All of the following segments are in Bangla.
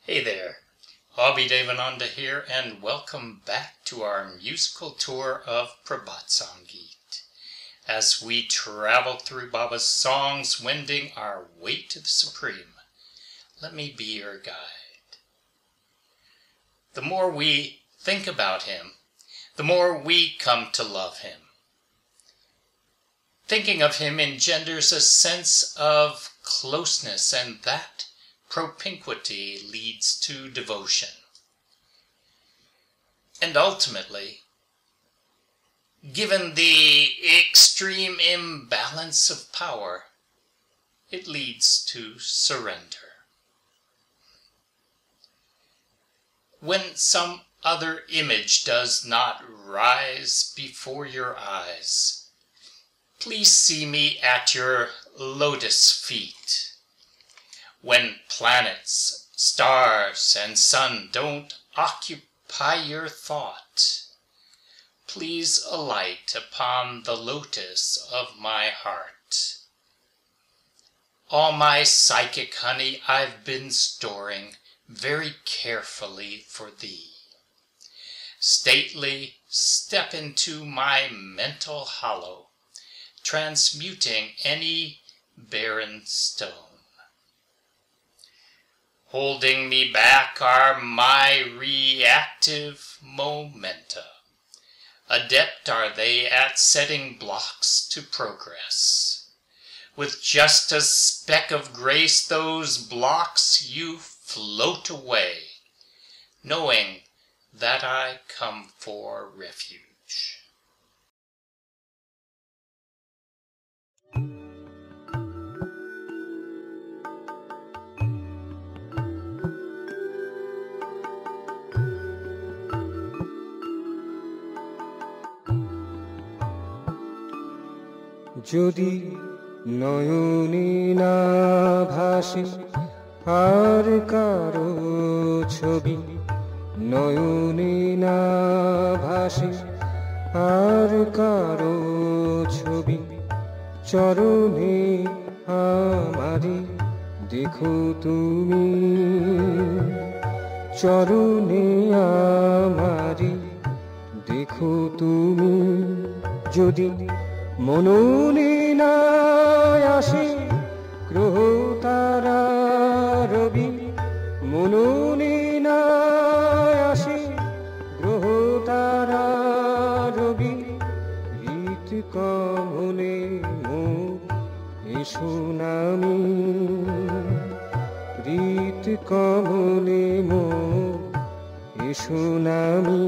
Hey there, Abhi Devananda here, and welcome back to our musical tour of Prabhat Sangeet, as we travel through Baba's songs, wending our way to the Supreme. Let me be your guide. The more we think about Him, the more we come to love Him. Thinking of Him engenders a sense of closeness, and that propinquity leads to devotion. And ultimately, given the extreme imbalance of power, it leads to surrender. When some other image does not rise before your eyes, please see me at your lotus feet. When planets, stars, and sun don't occupy your thought, please alight upon the lotus of my heart. All my psychic honey I've been storing very carefully for thee. Stately step into my mental hollow, transmuting any barren stone. Holding me back are my reactive momenta. Adept are they at setting blocks to progress. With just a speck of grace, those blocks you float away, knowing that I come for refuge. যদি নয়নে না ভাসে আর কারো ছবি, নয়নে না ভাসে আর কারো ছবি, চরণে আমারে দেখো তুমি, চরণে আমারে দেখো তুমি। যদি মননে না আসে গ্রহ তারা রবি, মননে না আসে গ্রহ তারা রবি, হৃদ কমলে মোর এসো নামি, হৃদ কমলে মোর এসো নামি।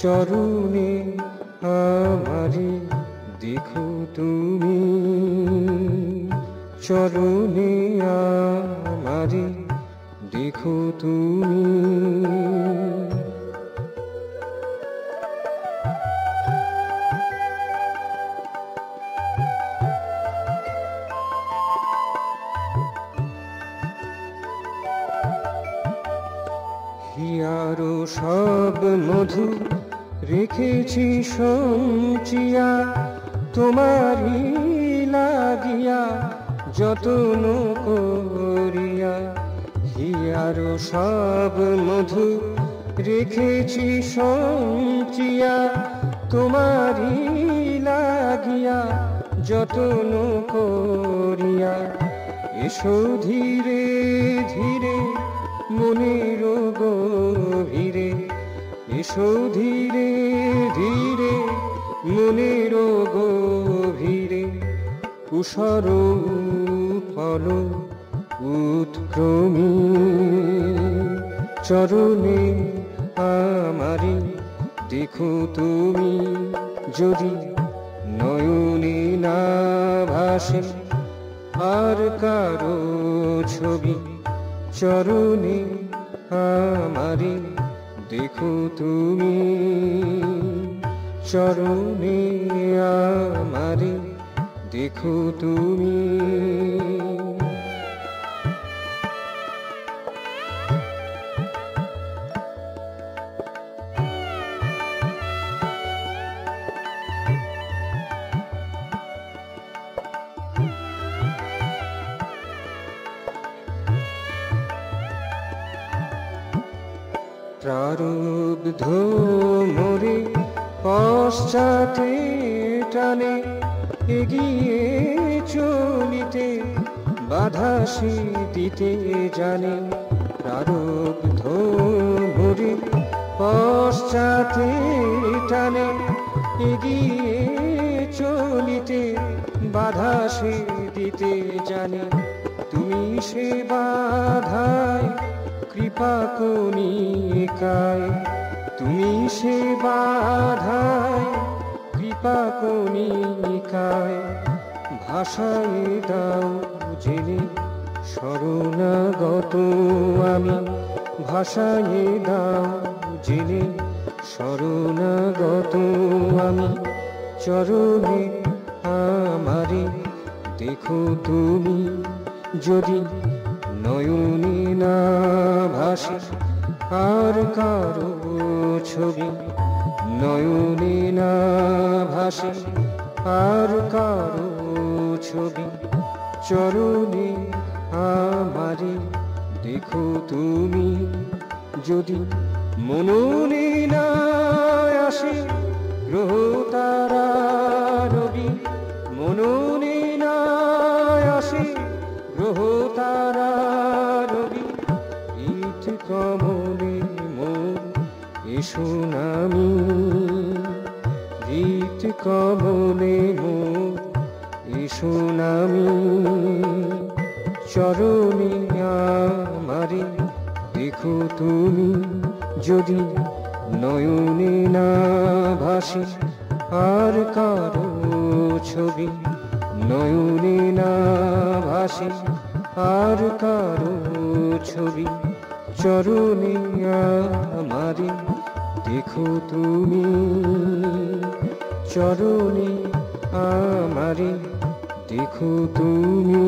চরণে আমারে দেখো তুমি, চরণে আমারে দেখো তুমি। হিয়ারো সব মধু রেখেছি সঞ্চিয়া, তোমারই লাগিয়া যত্ন করিয়া। হিয়ারো সব মধু রেখেছি সঞ্চিয়া, তোমারই লাগিয়া যত্ন করিয়া। এসো ধীরে ধীরে মনের গভীরে, এসো ধীরে ধীরে মনের গভীরে। কুশর ফল উৎক্রমী, চরণে আমারে দেখো তুমি। যদি নয়নে না ভাসে আর কারো ছবি, চরণে আমারে দেখো তুমি, চরণে আমারে দেখো তুমি। প্রারব্ধ মোরে পশ্চাতে টানে, এগিয়ে চলিতে বাধা সে দিতে জানে। প্রারব্ধ মোরে পশ্চাতে টানে, এগিয়ে চলিতে বাধা সে দিতে জানে। তুমি সে বাধায় কৃপা কণিকায়, তুমি সে বাধায় কৃপা কণিকায়, ভাষায় দাও জেনে শরণাগত আমি। ভাষায় দাও জেনে শরণাগত আমি। চরণে আমারে দেখো তুমি, যদি নয়নে না ভাসে আর কারো ছবি। নয়নে না ভাসে আর কারো ছবি। চরণে আমারে দেখো তুমি, যদি মননে না আসে গ্রহ তারা রবি। মননে না আসে গ্রহ তারা রবি। ইট কমলে মোর এসো নামি, ইট কমলে মোর এসো নামি। চরণে আমারে দেখো তুমি, যদি নয়নে না ভাসে আর কারো ছবি। নয়নে না ভাসে আর কারো ছবি। চরণে আমারে দেখো তুমি, চরণে আমারে দেখো তুমি।